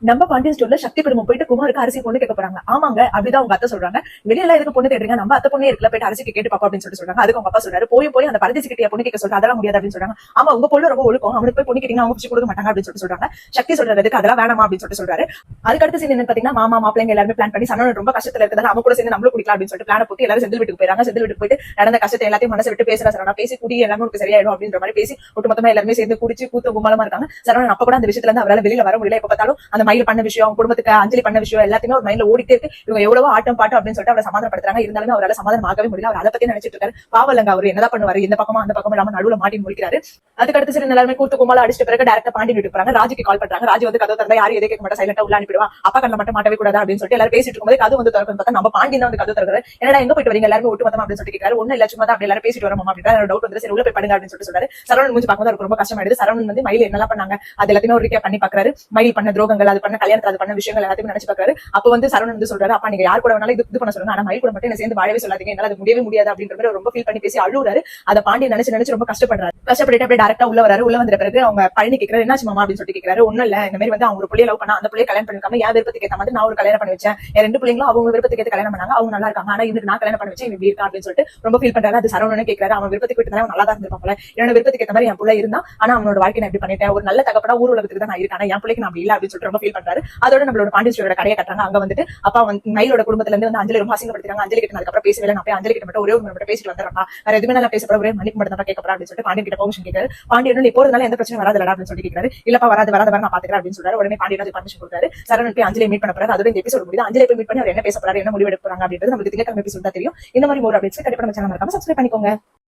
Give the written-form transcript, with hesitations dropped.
நம்ம பாண்டியன் ஸ்டோர்ல சக்தி குடும்பம் போயிட்டு குமாருக்கு அரிசி பொண்ணு கேட்க போறாங்க. ஆமாங்க, அப்படிதான் அவங்க அத்தை சொல்றாங்க. வெளியில எதுக்கு பொண்ணு தேடுறீங்க, நம்ம அத்தை பொண்ணு இருக்குல்ல, போயிட்டு அரிசிக்கு கேட்டு பாப்பா அப்படின்னு சொல்றாங்க. அதுக்கு அவங்க அப்பா சொல்றாரு, போய் அந்த பரதேசி கிட்ட பொண்ணு கேட்க சொல்ற, அதெல்லாம் முடியாது அப்படின்னு சொல்றாங்க. ஆமா, உங்க பொண்ணு ரொம்ப ஒழுக்கம், அவனுக்கு போய் பொண்ணு கேட்டீங்கன்னா அவங்க பிடிச்சி கொடுக்க மாட்டாங்க அப்படின்னு சொல்றாங்க. சக்தி சொல்றதுக்கு அதெல்லாம் வேணாமா அப்படின்னு சொல்றாரு. அதுக்கு அடுத்த சீன் என்ன பாத்தீங்கன்னா, மாமா மாப்பிள்ளைங்க எல்லாரும் பிளான் பண்ணி சரவணன் ரொம்ப கஷ்டத்துல இருக்கிறதால அவங்க கூட சேர்ந்து நம்மளும் குடிக்கலாம் அப்படின்னு சொல்லிட்டு பிளான் போட்டு எல்லாரும் செந்தில் வீட்டுக்கு போயிறாங்க. செந்தில் வீட்டுக்கு போயிட்டு நடந்த கஷ்டத்தை எல்லாத்தையும் மனசை விட்டு பேசுற சரவணா, பேசி கூடி எல்லாமே உங்களுக்கு சரியாயிடும் அப்படின்ற மாதிரி பேசி ஒட்டுமொத்தமா எல்லாருமே சேர்ந்து குடிச்சு கூத்து கும்பலமா இருக்காங்க. சரவணன் அப்ப கூட அந்த விஷயத்துல இருந்து அவரால் வெளியில வர முடியல. எப்ப பார்த்தாலும் அந்த மயில் பண்ண விஷயம், குடும்பத்துக்கு அஞ்சலி பண்ண விஷயம் எல்லாத்தையுமே ஒரு மைண்ட்ல ஓடிட்டே இருக்கு. இவங்க எவ்வளவோ ஆட்டம் பாட்டம் அப்படின்னு சொல்லிட்டு அவரை சமாதானப்படுத்துறாங்க. இருந்தாலும் அவரால் சமாதானம் ஆகவே முடியல. அவர் அதை பத்தி நினைச்சிட்டு இருக்காரு. பாவலங்க அவர் என்னதான் பண்ணுவாரு, இந்த பக்கமா அந்த பக்கமா இல்லாம நடுவுல மாட்டி முடிக்கிறாரு. அதுக்கு அடுத்து சரி எல்லாருமே கூத்து கும்பலா அடிச்சிட்டு பிறகு டேரக்டா பாண்டி வீட்டுக்கு போறாங்க. ராஜுக்கு கால் பண்றாங்க. ராஜு வந்து கதவு திறந்தா யாரும் எதை கேட்க மாட்டா, சைலண்டா உள்ள அனுப்பிடுவா. அப்பா கண்ணில் மட்டும் மாட்டவே கூடாது அப்படின்னு சொல்லிட்டு எல்லாரும் பேசிட்டு இருக்கும்போது கதவு வந்து திறக்கும் பார்த்தா நம்ம பாண்டி தான் வந்து கதவு திறக்கிறாரு. என்னடா எங்க போயிட்டு வரீங்க எல்லாரும் ஒட்டு மொத்தமா அப்படின்னு சொல்லிட்டு கேட்கிறாரு. ஒன்னும் இல்ல, சும்மா தான் அப்படி எல்லாரும் பேசிட்டு வரோம் அப்படின்னு டவுட் வந்து சரி உள்ள போய் படுங்க அப்படின்னு சொல்லிட்டு சொல்றாரு. சரவணன் மூஞ்சி பார்க்கும்போது அவருக்கு ரொம்ப கஷ்டமாயிடுது. சரவணன் வந்து மயில் என்னெல்லாம் பண்ணாங்க அது எல்லாத்தையுமே ஒரு ரீகேப் பண்ணி பாக்குறாரு. மயில் பண்ண துரோகங்கள், அது பண்ண கல்யாணத்துல அது பண்ண விஷயங்கள் எல்லாத்தையும் நினைச்சு பாக்குறாரு. அப்ப வந்து சரவணன் வந்து சொல்றாரு, அப்பா நீங்க யார் கூட வேணாலும் இது பண்ண சொல்லுங்க, ஆனா மயில் கூட மட்டும் என்ன சேர்ந்து வாழவே சொல்லாதீங்க, என்னால அது முடியவே முடியாது அப்படின்ற மாதிரி ரொம்ப ஃபீல் பண்ணி பேசி அழுறாரு. அதை பாண்டிய நினைச்சு ரொம்ப கஷ்டப்படுறாரு. கஷ்டப்பட்டு அப்படியே டேரக்டா உள்ள வராரு. உள்ள வந்த பிறகு அவங்க பழனி கேட்கிறாரு, என்னாச்சு மாமா அப்படின்னு சொல்லிட்டு கேட்கிறாரு. ஒன்னும் இல்ல, இந்த மாதிரி வந்து அவங்க ஒரு புள்ளைய லவ் பண்ணா, அந்த புள்ளைய கல்யாணம் பண்ணிருக்காம என் விருப்பத்துக்கு ஏற்ற மாதிரி நான் ஒரு கல்யாணம் பண்ணி வச்சேன். என் ரெண்டு பிள்ளைங்களும் அவங்க விருப்பத்துக்கு ஏற்ற கல்யாணம் பண்ணாங்க, அவங்க நல்லா இருக்காங்க. ஆனா இவனுக்கு நான் கல்யாணம் பண்ணி வச்சேன், இப்படி இருக்கா அப்படின்னு சொல்லிட்டு ரொம்ப ஃபீல் பண்றாரு. அது சரவணனே கேட்கிறாரு, அவன் விருப்பத்துக்கு விட்டு நல்லா தான் இருந்திருப்பாங்க, என்னோட விருப்பத்துக்கு ஏற்ற மாதிரி என் புள்ள இருந்தா, ஆனா அவனோட வாழ்க்கை நான் எப்படி பண்ணிட்டேன், ஒரு நல்ல தகப்படா ஊர் உலகத்துக்கு தான் நான் இருக்கேன், என் பிள்ளைக்கு நான் அப்படி இல்ல அப்படின்னு சொல்லிட்டு ரொம்ப ஃபீல் பண்றாரு. அதோட நம்மளோட பாண்டியஸ்வரோட கடையை கட்டுறாங்க. அங்க வந்துட்டு அப்பா வந்து மயிலோட குடும்பத்துல இருந்து வந்து அஞ்சலி ரொம்ப அசிங்கப்படுத்துறாங்க. அஞ்சலி கிட்ட அதுக்கப்புறம் பேசவே நான் போய் அஞ்சலி கிட்ட மட்டும் ஒரே ஒரு மட்டும் பேசிட்டு வந்துடுறா, வேற எதுவுமே நல்லா பேசப்பட ஒரே மன்னிப்பு மட்டும் தான் கேட்கப்படா அப்படின்னு சொல்லிட்டு பாண்டியன் கிட்ட பர்மிஷன் கேட்காரு. பாண்டியன் நீ போறதுனால எந்த பிரச்சனை வராது அப்படின்னு சொல்லி கேட்கிறாரு. இல்லப்பா வராது நான் பாத்துக்கிறேன் அப்படின்னு சொல்றாரு. உடனே பாண்டியன் பர்மிஷன் கொடுத்தாரு. சரவணன் போய் அஞ்சலி மீட் பண்ண போறாரு. அதோட இந்த எபிசோட் முடியுது. அஞ்சலி போய் மீட் பண்ணி அவர் என்ன பேச போறாரு, என்ன முடிவு எடுக்க போறாங்க அப்படின்றது நமக்கு திங்கட்கிழமை எபிசோட் தான் தெரியும். இந்த மாதிரி ஒரு அப்டேட்ஸ் கண்டிப்பா நம்ம சேனல் மறக்காம சப்ஸ்கிரைப் பண்ணிக்கோங்க.